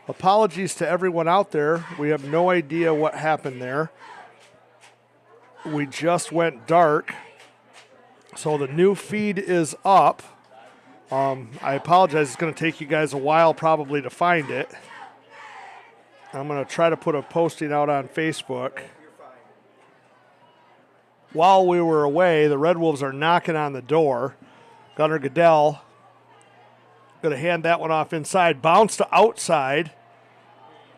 Apologies to everyone out there. We have no idea what happened there. We just went dark. So the new feed is up. I apologize. It's going to take you guys a while probably to find it. I'm going to try to put a posting out on Facebook. While we were away, the Red Wolves are knocking on the door. Gunnar Goodell going to hand that one off inside. Bounce to outside.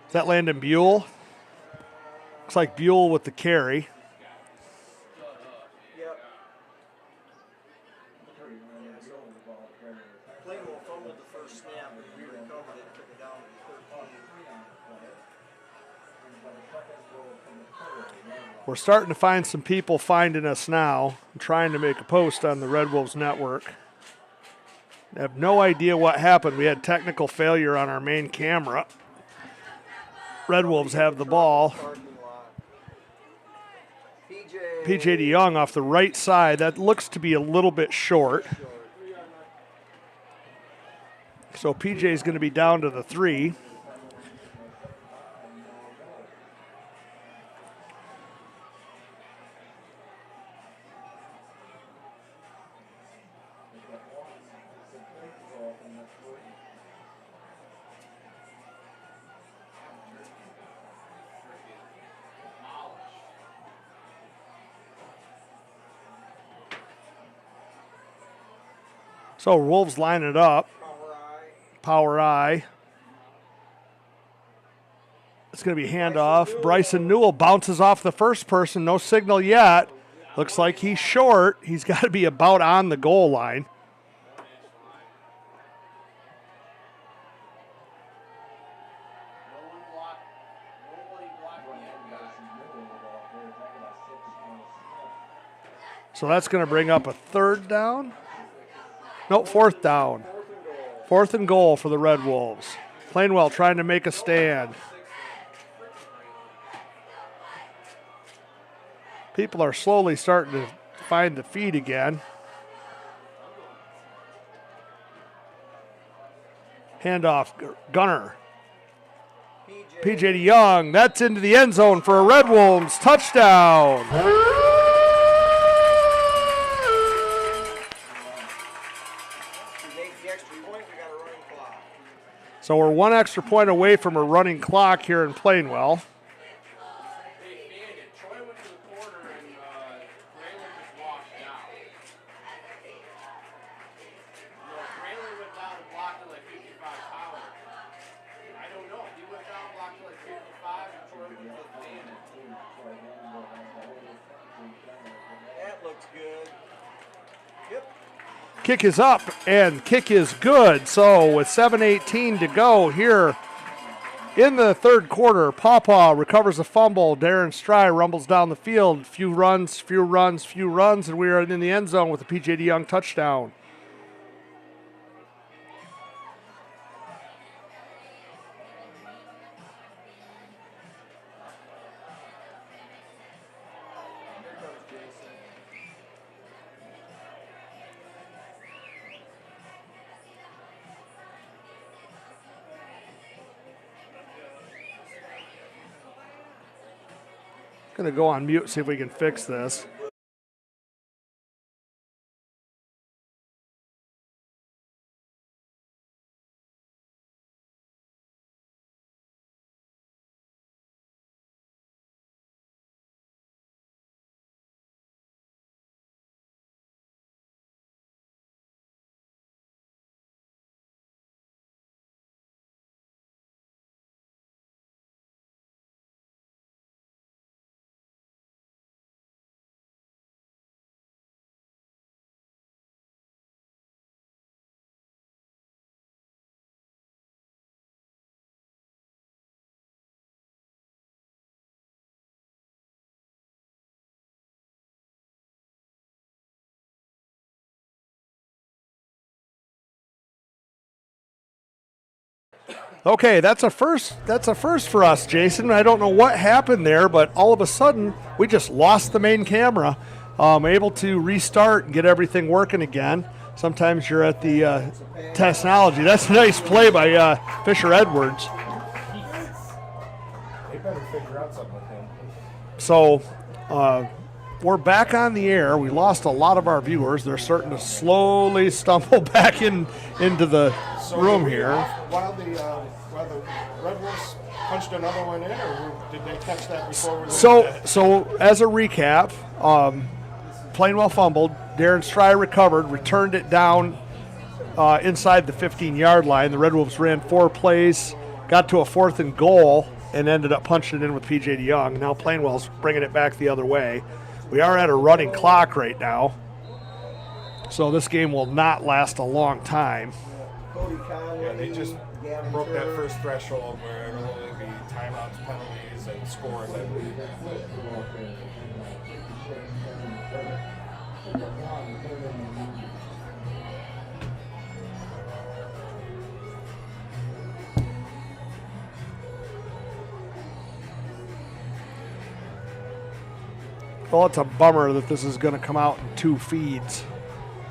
Is that Landon Buell? Looks like Buell with the carry. Plainwell fumbled the first snap, but we recovered it and took it down to 13. We're starting to find some people finding us now. I'm trying to make a post on the Red Wolves Network. I have no idea what happened. We had technical failure on our main camera. Red Wolves have the ball. PJ DeYoung off the right side. That looks to be a little bit short. So PJ is going to be down to the 3. So Wolves line it up. Power I. It's going to be handoff. Bryson Newell bounces off the first person. No signal yet. Looks like he's short. He's got to be about on the goal line. So that's going to bring up a third down. No, fourth down. 4th and goal for the Red Wolves. Plainwell trying to make a stand. People are slowly starting to find the feed again. Handoff, Gunner. PJ DeYoung, that's into the end zone for a Red Wolves touchdown. So we're 1 extra point away from a running clock here in Plainwell. That looks good. Yep. Kick is up, and kick is good. So with 7:18 to go here in the third quarter, Paw Paw recovers a fumble. Darren Stry rumbles down the field. Few runs, and we are in the end zone with a P.J. DeYoung touchdown. Going to go on mute, see if we can fix this. Okay, that's a first for us, Jason. I don't know what happened there, but all of a sudden we just lost the main camera. Able to restart and get everything working again. Sometimes you're at the technology. That's a nice play by Fisher Edwards. out something with him. So we're back on the air. We lost a lot of our viewers. They're starting to slowly stumble back into the room here. While the Red Wolves punched another one in, or did they catch that before? So as a recap, Plainwell fumbled. Darren Stry recovered, returned it down inside the 15-yard line. The Red Wolves ran 4 plays, got to a 4th and goal, and ended up punching it in with P.J. DeYoung. Now Plainwell's bringing it back the other way. We are at a running clock right now, so this game will not last a long time. Yeah, they just broke that first threshold where it'll only be timeouts, penalties, and scores, I believe. Well, it's a bummer that this is going to come out in 2 feeds,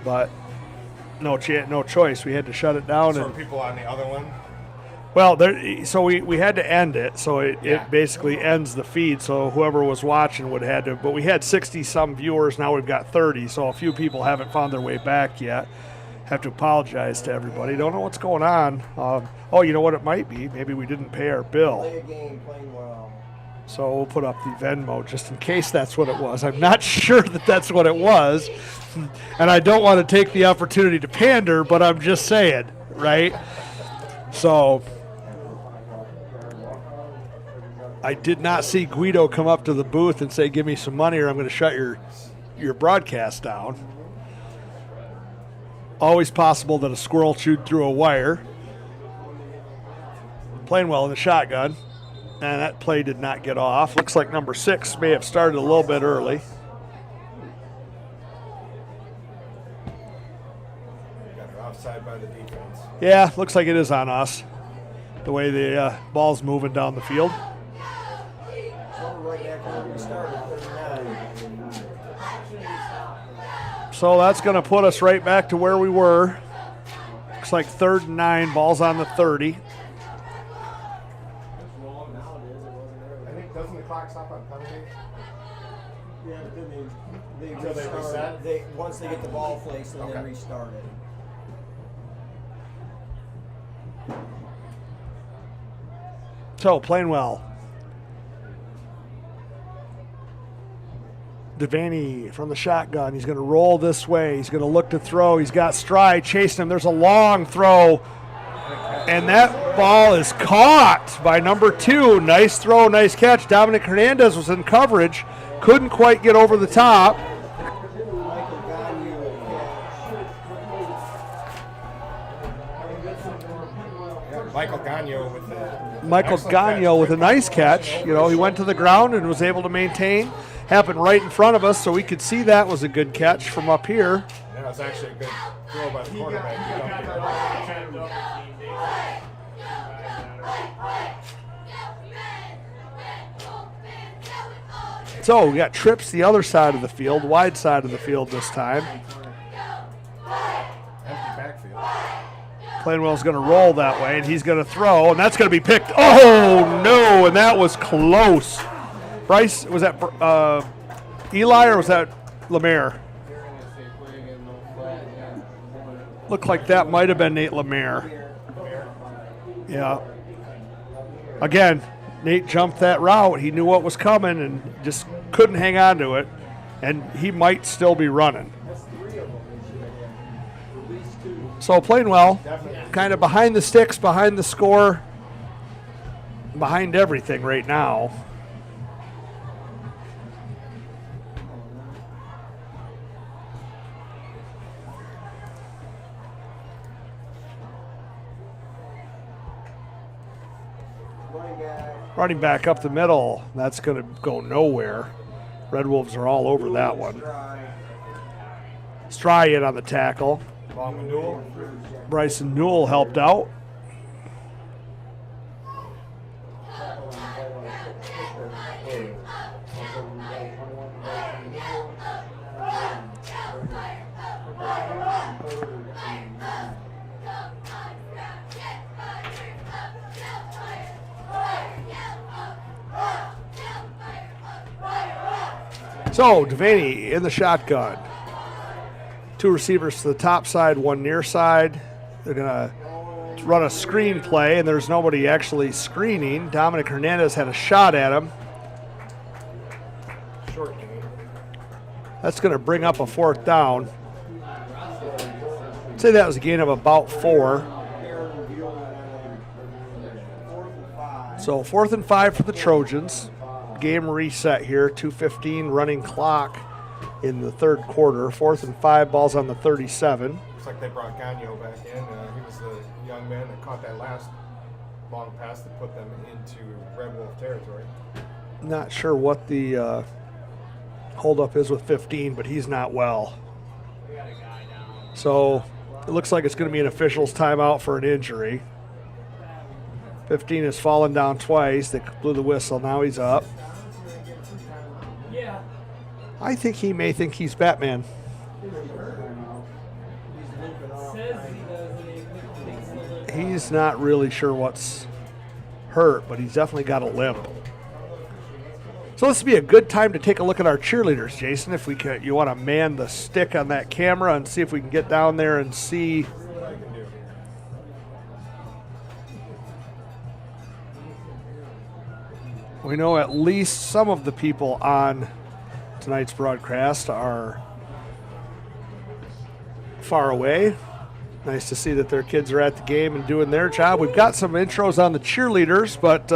but no choice. We had to shut it down. So and people on the other one? Well, so we had to end it, so it basically ends the feed, so whoever was watching would have to, but we had 60-some viewers, now we've got 30, so a few people haven't found their way back yet. Have to apologize to everybody. Don't know what's going on. Oh, you know what it might be? Maybe we didn't pay our bill. Play a game, Plainwell. So we'll put up the Venmo just in case that's what it was. I'm not sure that that's what it was, and I don't want to take the opportunity to pander, but I'm just saying, right? So I did not see Guido come up to the booth and say, give me some money or I'm going to shut your broadcast down. Always possible that a squirrel chewed through a wire. Plainwell in the shotgun. And that play did not get off. Looks like number 6 may have started a little bit early. Got her offside by the defense. Yeah, looks like it is on us. The way the ball's moving down the field. Right back where we started, 39. So that's going to put us right back to where we were. Looks like 3rd and 9, ball's on the 30. Doesn't the clock stop on penalty? Yeah, but then they Until they restart. reset? Once they get the ball placed, then they Okay. restart it. So, Plainwell. Devaney from the shotgun. He's going to roll this way. He's going to look to throw. He's got Stry chasing him. There's a long throw. And that ball is caught by number 2. Nice throw, nice catch. Dominic Hernandez was in coverage. Couldn't quite get over the top. Michael Gagnon with the Michael Gagnon with a nice catch. You know, he went to the ground and was able to maintain. Happened right in front of us, so we could see that was a good catch from up here. That was actually a good throw by the quarterback. So we got trips the other side of the field, wide side of the field this time. Empty backfield. Plainwell's going to roll that way, and he's going to throw, and that's going to be picked. Oh, no, and that was close. Bryce, was that Eli or was that Lemaire? Looked like that might have been Nate Lemaire. Yeah. Again, Nate jumped that route. He knew what was coming and just couldn't hang on to it, and he might still be running. So Plainwell, kind of behind the sticks, behind the score, behind everything right now. Running back up the middle, that's going to go nowhere. Red Wolves are all over that one. Stry in on the tackle. Bryson Newell helped out. So Devaney in the shotgun. 2 receivers to the top side, 1 near side. They're going to run a screen play, and there's nobody actually screening. Dominic Hernandez had a shot at him. Short game. That's going to bring up a 4th down. I'd say that was a gain of about 4. So 4th and 5 for the Trojans. Game reset here, 2:15 running clock in the 3rd quarter. 4th and 5, balls on the 37. Looks like they brought Gagnon back in. He was the young man that caught that last long pass that put them into Red Wolf territory. Not sure what the holdup is with 15, but he's not well. So it looks like it's going to be an official's timeout for an injury. 15 has fallen down twice. They blew the whistle. Now he's up. I think he may think he's Batman. He's not really sure what's hurt, but he's definitely got a limp. So this would be a good time to take a look at our cheerleaders, Jason. If we could, you want to man the stick on that camera and see if we can get down there and see. We know at least some of the people on tonight's broadcast are far away. Nice to see that their kids are at the game and doing their job. We've got some intros on the cheerleaders, but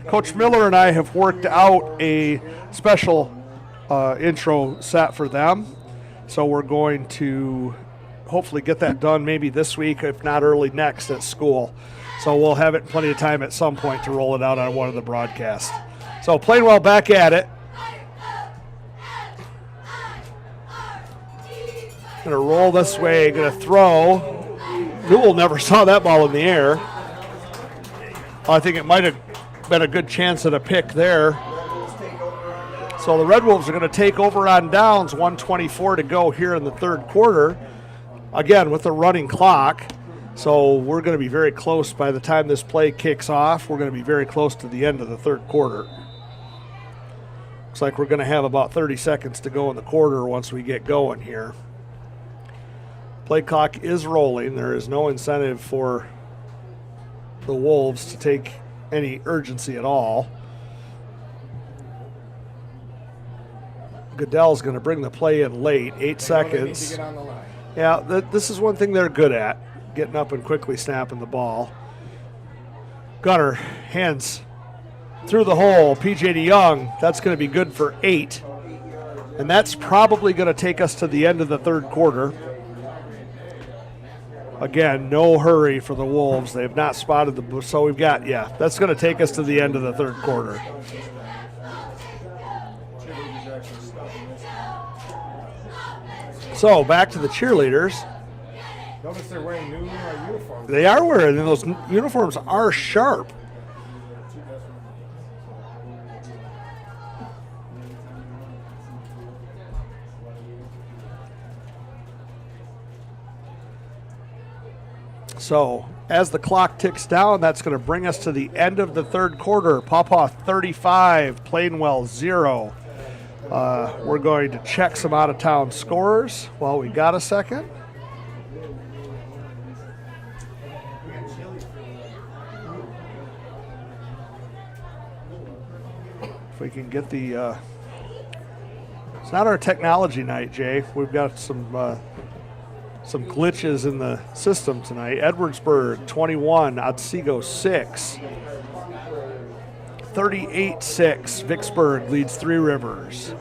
Coach Miller and I have worked out a special intro set for them. So we're going to hopefully get that done maybe this week, if not early next at school. So we'll have it plenty of time at some point to roll it out on one of the broadcasts. So Plainwell back at it. Going to roll this way, going to throw. Newell never saw that ball in the air. I think it might have been a good chance at a pick there. So the Red Wolves are going to take over on downs, 1:24 to go here in the 3rd quarter. Again, with the running clock. So we're going to be very close by the time this play kicks off. We're going to be very close to the end of the 3rd quarter. Looks like we're going to have about 30 seconds to go in the quarter once we get going here. Play clock is rolling. There is no incentive for the Wolves to take any urgency at all. Goodell's going to bring the play in late, 8 seconds. To get on the line. Yeah, this is one thing they're good at, getting up and quickly snapping the ball. Gunner, hands through the hole. P.J. DeYoung, that's going to be good for 8. And that's probably going to take us to the end of the 3rd quarter. Again, no hurry for the Wolves. They have not spotted the – so we've got – yeah, that's going to take us to the end of the 3rd quarter. So back to the cheerleaders. Notice they're wearing new uniforms. They are wearing, and those uniforms are sharp. So as the clock ticks down, that's going to bring us to the end of the 3rd quarter. Paw Paw 35, Plainwell 0. We're going to check some out-of-town scorers while we got a second. If we can get the it's not our technology night, Jay. We've got some glitches in the system tonight. Edwardsburg 21, Otsego 6. 38-6, Vicksburg leads Three Rivers.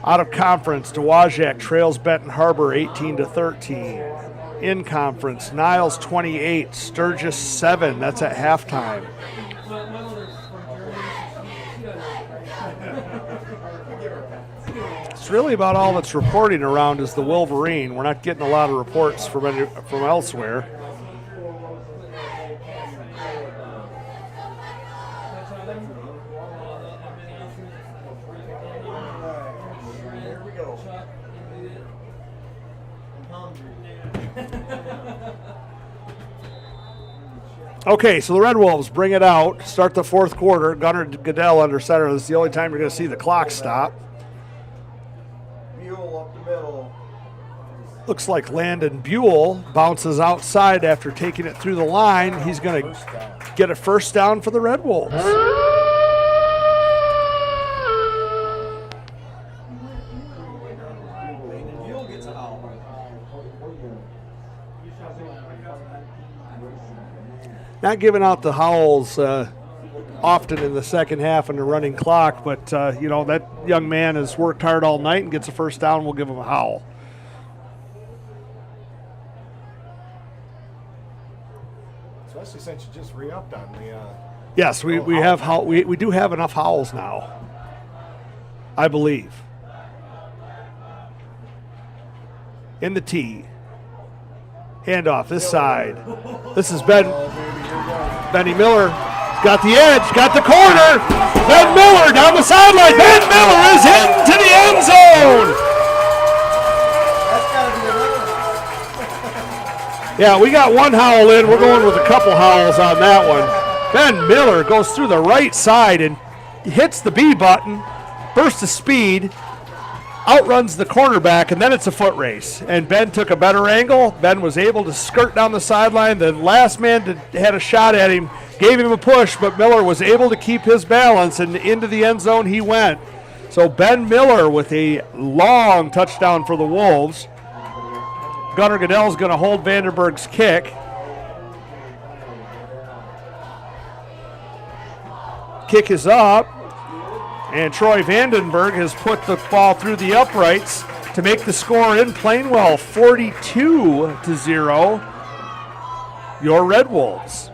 Out of conference, Dowagiac trails Benton Harbor 18-13. In conference, Niles 28, Sturgis 7. That's at halftime. It's really about all that's reporting around is the Wolverine. We're not getting a lot of reports from elsewhere. Okay, so the Red Wolves bring it out, start the 4th quarter. Gunnar Goodell under center. This is the only time you're going to see the clock stop. Looks like Landon Buell bounces outside after taking it through the line. He's going to get a first down for the Red Wolves. Not giving out the howls often in the second half in the running clock, but, that young man has worked hard all night and gets a first down. We'll give him a howl. Especially since you just re-upped on the. Yes, we do have enough howls now, I believe. In the tee. Handoff this side. This is Benny Miller. Got the edge, got the corner. Ben Miller down the sideline. Ben Miller is into the end zone. Yeah, we got one howl in. We're going with a couple howls on that one. Ben Miller goes through the right side and hits the B button, bursts of speed, outruns the cornerback, and then it's a foot race. And Ben took a better angle. Ben was able to skirt down the sideline. The last man had a shot at him, gave him a push, but Miller was able to keep his balance, and into the end zone he went. So Ben Miller with a long touchdown for the Wolves. Gunnar Goodell's going to hold Vandenberg's kick. Kick is up, and Troy Vandenberg has put the ball through the uprights to make the score in Plainwell 42-0. Your Red Wolves.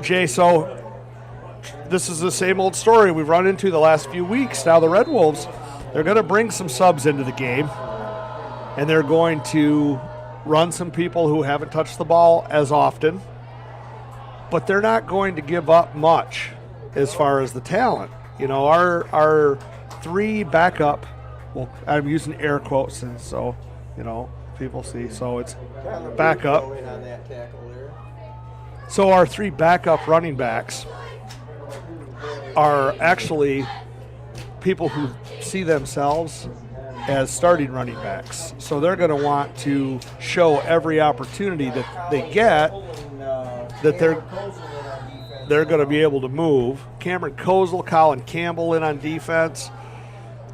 Jay, so this is the same old story we've run into the last few weeks. Now the Red Wolves, they're going to bring some subs into the game, and they're going to run some people who haven't touched the ball as often, but they're not going to give up much as far as the talent. Our three backup, well, I'm using air quotes, and so, people see, so it's backup. So our three backup running backs are actually people who see themselves as starting running backs. So they're going to want to show every opportunity that they get that they're going to be able to move. Cameron Kozel, Colin Campbell in on defense.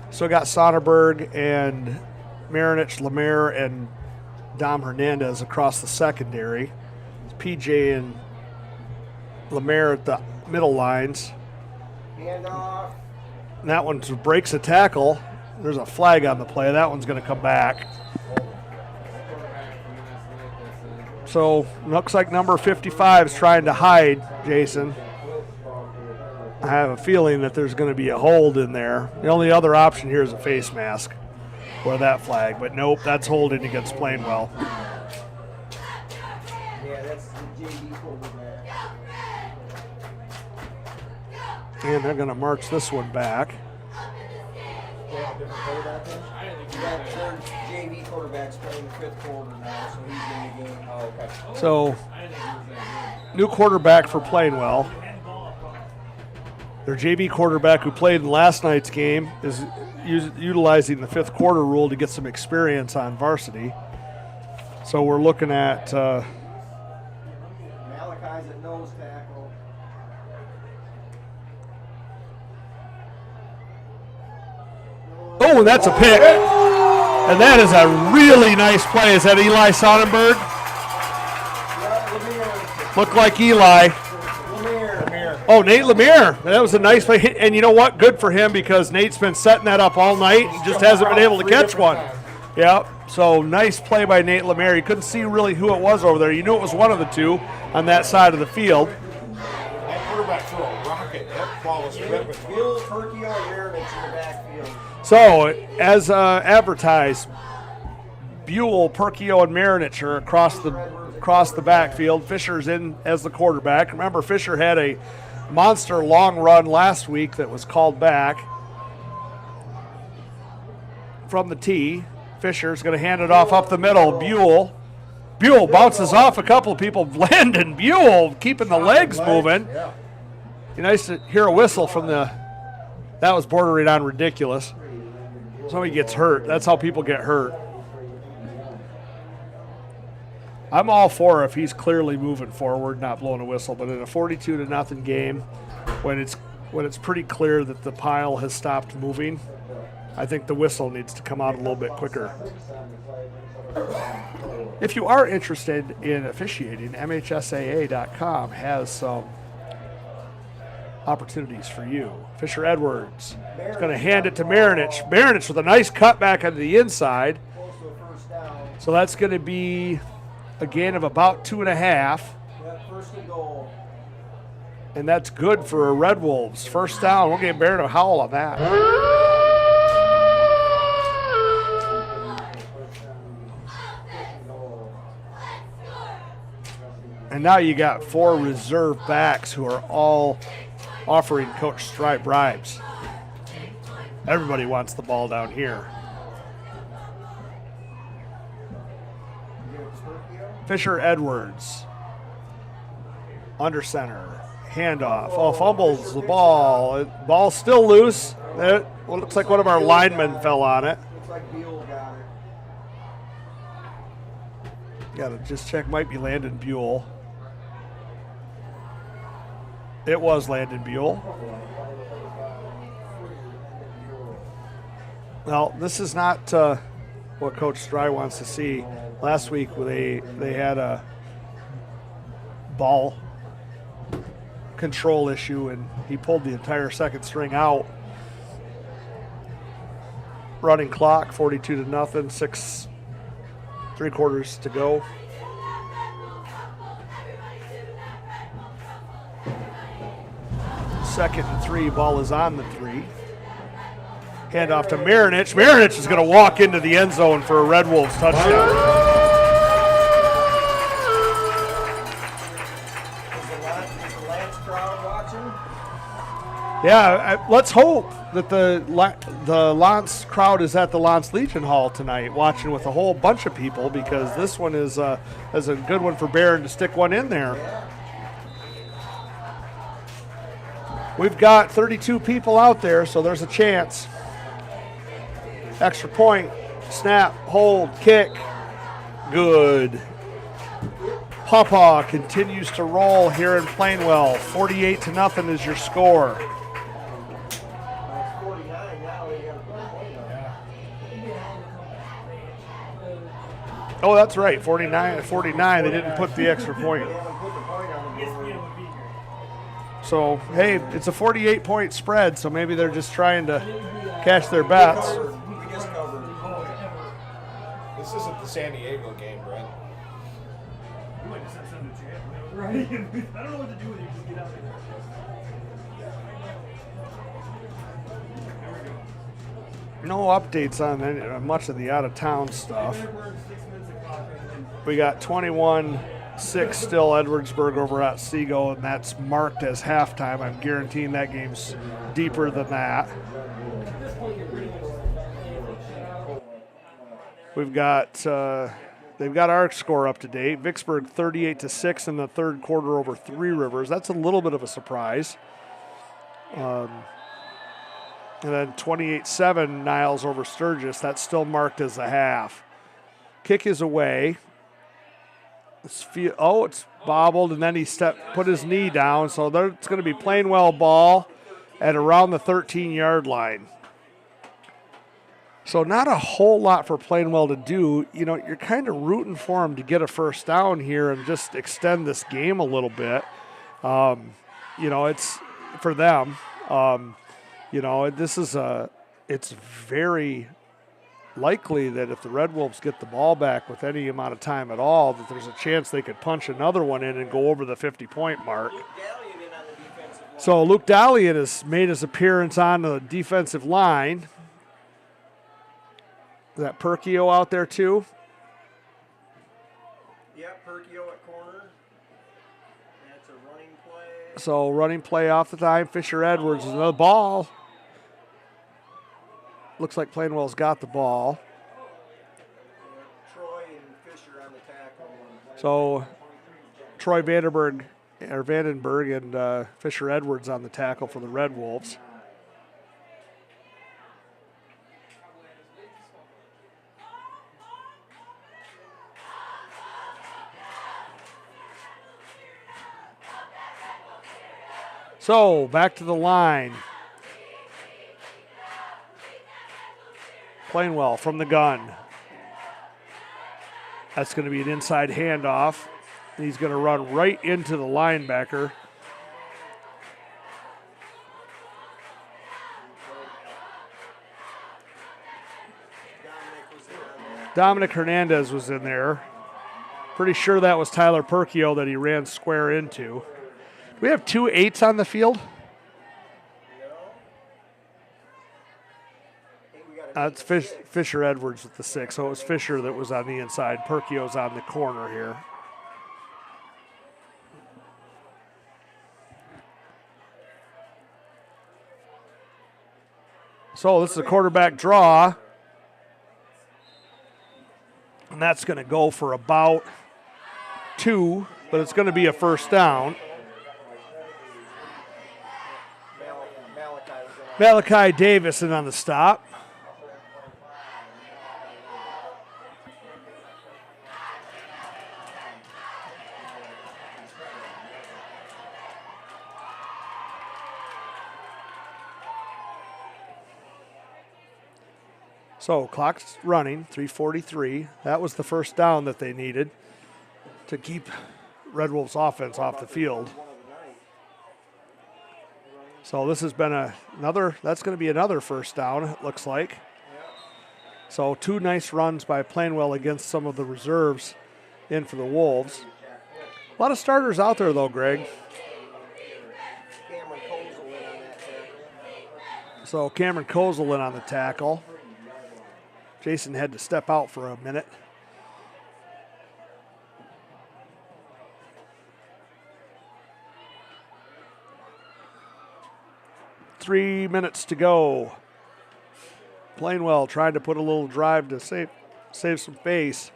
So got Sonnerberg and Marinich, Lemaire, and Dom Hernandez across the secondary. PJ and Lemaire at the middle lines. Handoff. And that one breaks a tackle. There's a flag on the play. That one's going to come back. So looks like number 55 is trying to hide, Jason. I have a feeling that there's going to be a hold in there. The only other option here is a face mask or that flag, but nope, that's holding against Plainwell. Yeah, that's the JV quarterback. And they're going to march this one back. Yeah, different quarterback then? You got third JV quarterbacks playing the fifth quarter now, so he's in the game. Oh, okay. So, new quarterback for Plainwell. Their JV quarterback who played in last night's game is utilizing the fifth quarter rule to get some experience on varsity. So we're looking at Malachi's at nose tackle. oh, and that's a pick. And that is a really nice play. Is that Eli Sonnenberg? Looked like Eli. Oh, Nate Lemire. That was a nice play. And you know what? Good for him because Nate's been setting that up all night and just hasn't been able to catch one. Yep. So nice play by Nate Lemare. You couldn't see really who it was over there. You knew it was one of the two on that side of the field. That quarterback threw a rocket. That ball was ripping. Bill Perkio and Marinich in the backfield. So, as advertised, Buell, Perkio, and Marinich are across the backfield. Fisher's in as the quarterback. Remember, Fisher had a monster long run last week that was called back from the tee. Fisher's going to hand it off up the middle. Buell bounces off a couple of people. Landon Buell keeping the legs moving. Nice to hear a whistle from the. That was bordering on ridiculous. Somebody gets hurt. That's how people get hurt. I'm all for if he's clearly moving forward, not blowing a whistle. But in a 42-0 game, when it's pretty clear that the pile has stopped moving, I think the whistle needs to come out a little bit quicker. If you are interested in officiating, MHSAA.com has some opportunities for you. Fisher Edwards is going to hand it to Marinich. Marinich with a nice cutback on the inside. So that's going to be a gain of about 2.5. And that's good for Red Wolves. First down. We'll get Barrett a howl on that. And now you got 4 reserve backs who are all offering Coach Stry bribes. Everybody wants the ball down here. Fisher Edwards. Under center. Handoff. Oh, fumbles the ball. Ball's still loose. It looks like one of our linemen fell on it. Looks like Buell got it. Got to just check. Might be Landon Buell. It was Landon Buell. Well, this is not what Coach Stry wants to see. Last week they had a ball control issue, and he pulled the entire second string out. Running clock, 42-0, 6.75 to go. Second and 3, ball is on the 3. Hand off to Marinich. Marinich is going to walk into the end zone for a Red Wolves touchdown. Is the Lance crowd watching? Yeah, let's hope that the Lance crowd is at the Lance Legion Hall tonight watching with a whole bunch of people, because this one is a good one for Barron to stick one in there. We've got 32 people out there, so there's a chance. Extra point, snap, hold, kick. Good. Paw Paw continues to roll here in Plainwell. 48-0 is your score. It's 49 now. They got a point on. Oh, that's right, 49. They didn't put the extra point. They haven't put the point on the board. So, hey, it's a 48-point spread, so maybe they're just trying to cash their bets. We just covered. This isn't the San Diego game, Brent. You might just have something to chat, right? I don't know what to do with you. Just get out of there. No updates on much of the out-of-town stuff. We got 21-6 still Edwardsburg over at Seagull, and that's marked as halftime. I'm guaranteeing that game's deeper than that. We've got they've got our score up to date. Vicksburg 38-6 in the third quarter over Three Rivers. That's a little bit of a surprise. And then 28-7 Niles over Sturgis. That's still marked as a half. Kick is away. It's bobbled, and then he put his knee down. So it's going to be Plainwell ball at around the 13-yard line. So not a whole lot for Plainwell to do. You know, you're kind of rooting for them to get a first down here and just extend this game a little bit. You know, it's for them. You know, it's very likely that if the Red Wolves get the ball back with any amount of time at all, that there's a chance they could punch another one in and go over the 50-point mark. So Luke Dalian has made his appearance on the defensive line. Is that Perkio out there too? Yep, Perkio at corner. That's a running play. So running play off the time. Fisher Edwards is another ball. Looks like Plainwell's got the ball. Troy and Fisher on the tackle. So Troy Vandenberg and Fisher Edwards on the tackle for the Red Wolves. So back to the line. Plainwell from the gun. That's going to be an inside handoff. He's going to run right into the linebacker. Dominic Hernandez was in there. Pretty sure that was Tyler Perkio that he ran square into. Do we have 2 8s on the field? It's Fisher Edwards with the 6. So it was Fisher that was on the inside. Perkio's on the corner here. So this is a quarterback draw. And that's going to go for about 2, but it's going to be a first down. Malachi Davison on the stop. So clock's running, 3:43. That was the first down that they needed to keep Red Wolves offense off the field. So this has been that's going to be another first down, it looks like. So 2 nice runs by Plainwell against some of the reserves in for the Wolves. A lot of starters out there though, Greg. So Cameron Kozel in on the tackle. Jason had to step out for a minute. Three minutes to go. Plainwell trying to put a little drive to save some face.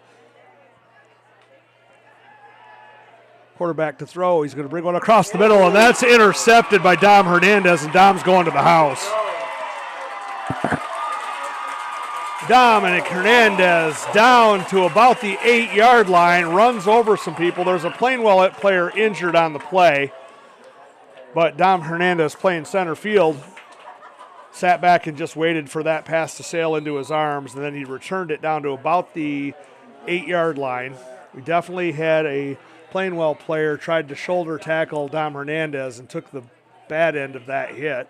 Quarterback to throw. He's going to bring one across the middle, and that's intercepted by Dom Hernandez, and Dom's going to the house. Dominic Hernandez down to about the 8-yard line, runs over some people. There's a Plainwell player injured on the play, but Dom Hernandez playing center field sat back and just waited for that pass to sail into his arms, and then he returned it down to about the 8-yard line. We definitely had a Plainwell player tried to shoulder tackle Dom Hernandez and took the bad end of that hit.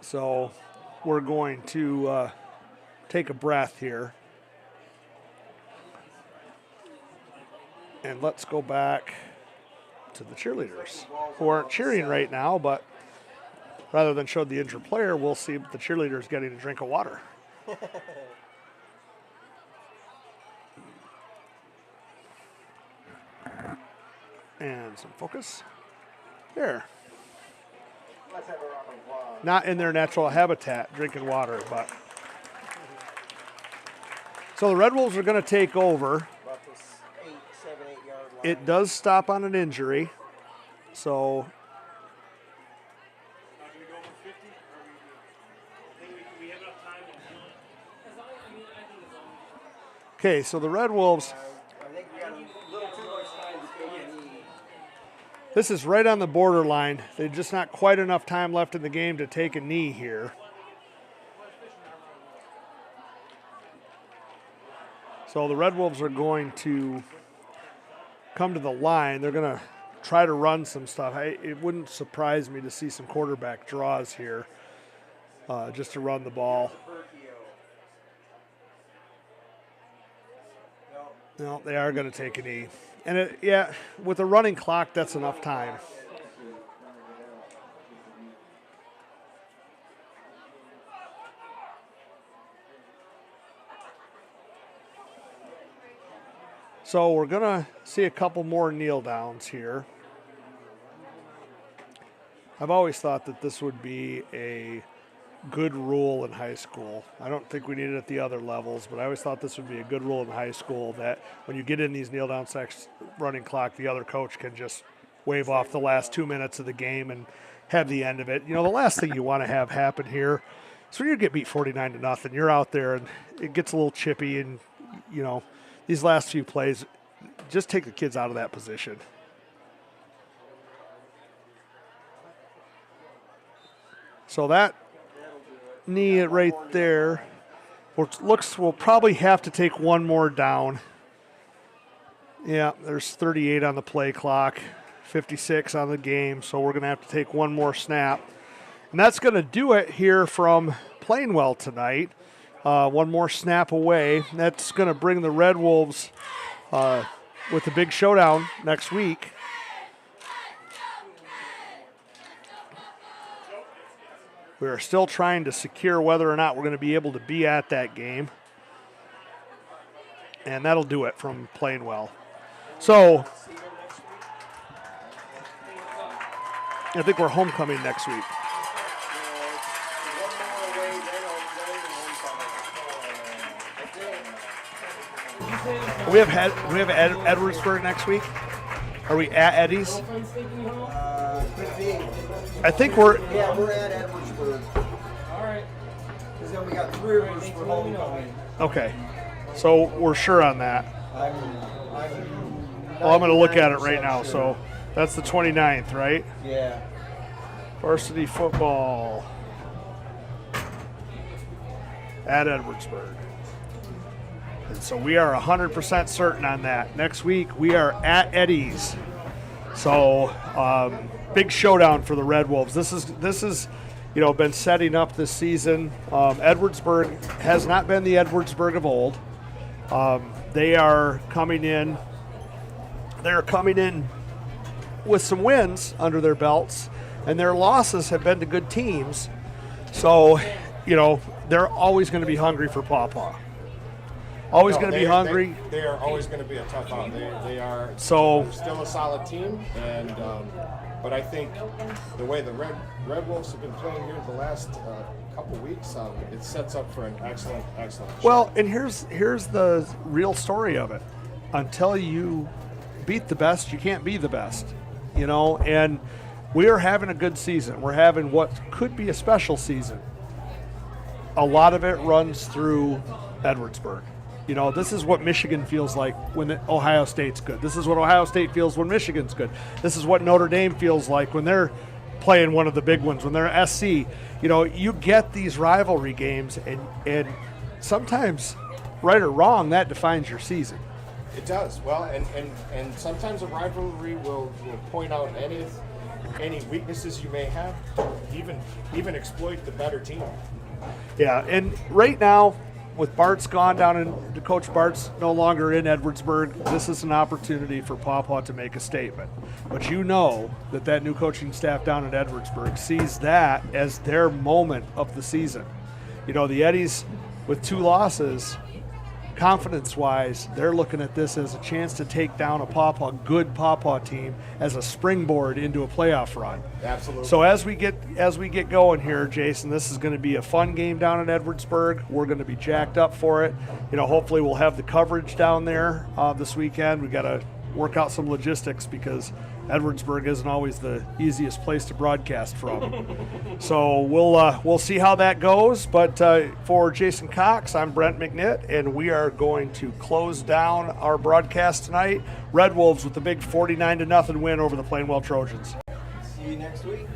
So we're going to take a breath here. And let's go back to the cheerleaders, who aren't cheering right now, but rather than show the injured player, we'll see the cheerleaders getting a drink of water. And some focus. There. Not in their natural habitat, drinking water, but. So the Red Wolves are going to take over. It does stop on an injury. So. Okay, so the Red Wolves. This is right on the borderline. There's just not quite enough time left in the game to take a knee here. So the Red Wolves are going to come to the line. They're going to try to run some stuff. It wouldn't surprise me to see some quarterback draws here. just to run the ball. No, they are going to take a knee. And, with a running clock, that's enough time. So we're going to see a couple more kneel downs here. I've always thought that this would be a good rule in high school. I don't think we need it at the other levels, but I always thought this would be a good rule in high school that when you get in these kneel down running clock, the other coach can just wave off the last 2 minutes of the game and have the end of it. The last thing you want to have happen here is when you get beat 49-0, you're out there and it gets a little chippy and, these last few plays, just take the kids out of that position. So that knee right there, we'll probably have to take one more down. Yeah, there's 38 on the play clock, 56 on the game, so we're going to have to take one more snap. And that's going to do it here from Plainwell tonight. One more snap away. That's going to bring the Red Wolves with the big showdown next week. We are still trying to secure whether or not we're going to be able to be at that game. And that'll do it from Plainwell. So, I think we're homecoming next week. We have Edwardsburg next week. Are we at Eddie's? Could be. I think we're we're at Edwardsburg. All right. Because then we got 3 of us for homecoming. okay. So we're sure on that. I'm I'm going to look at it right now. sure. So that's the 29th, right? Yeah. Varsity football at Edwardsburg. And so we are 100% certain on that. Next week we are at Eddie's. So big showdown for the Red Wolves. This is been setting up this season. Edwardsburg has not been the Edwardsburg of old. They are coming in. They're coming in with some wins under their belts, and their losses have been to good teams. So, they're always going to be hungry for Paw Paw. Always going to be hungry. They are always going to be a tough out. They are So still a solid team, and but I think the way the Red Wolves have been playing here the last couple weeks, it sets up for an excellent show. Well, and here's the real story of it. Until you beat the best, you can't be the best, and we are having a good season. We're having what could be a special season. A lot of it runs through Edwardsburg. This is what Michigan feels like when Ohio State's good. This is what Ohio State feels when Michigan's good. This is what Notre Dame feels like when they're playing one of the big ones, when they're SC. You get these rivalry games, and sometimes, right or wrong, that defines your season. It does. Well, and sometimes a rivalry will point out any weaknesses you may have, even exploit the better team. Yeah, and right now, with Bart's gone down and Coach Bart's no longer in Edwardsburg, this is an opportunity for Paw Paw to make a statement. But that new coaching staff down at Edwardsburg sees that as their moment of the season. The Eddies, with 2 losses, confidence-wise, they're looking at this as a chance to take down a good Paw Paw team as a springboard into a playoff run. Absolutely. So as we get going here, Jason, this is going to be a fun game down in Edwardsburg. We're going to be jacked up for it. Hopefully we'll have the coverage down there this weekend. We got to work out some logistics because Edwardsburg isn't always the easiest place to broadcast from. So we'll see how that goes. But for Jason Cox, I'm Brent McNitt, and we are going to close down our broadcast tonight. Red Wolves with the big 49-0 win over the Plainwell Trojans. See you next week.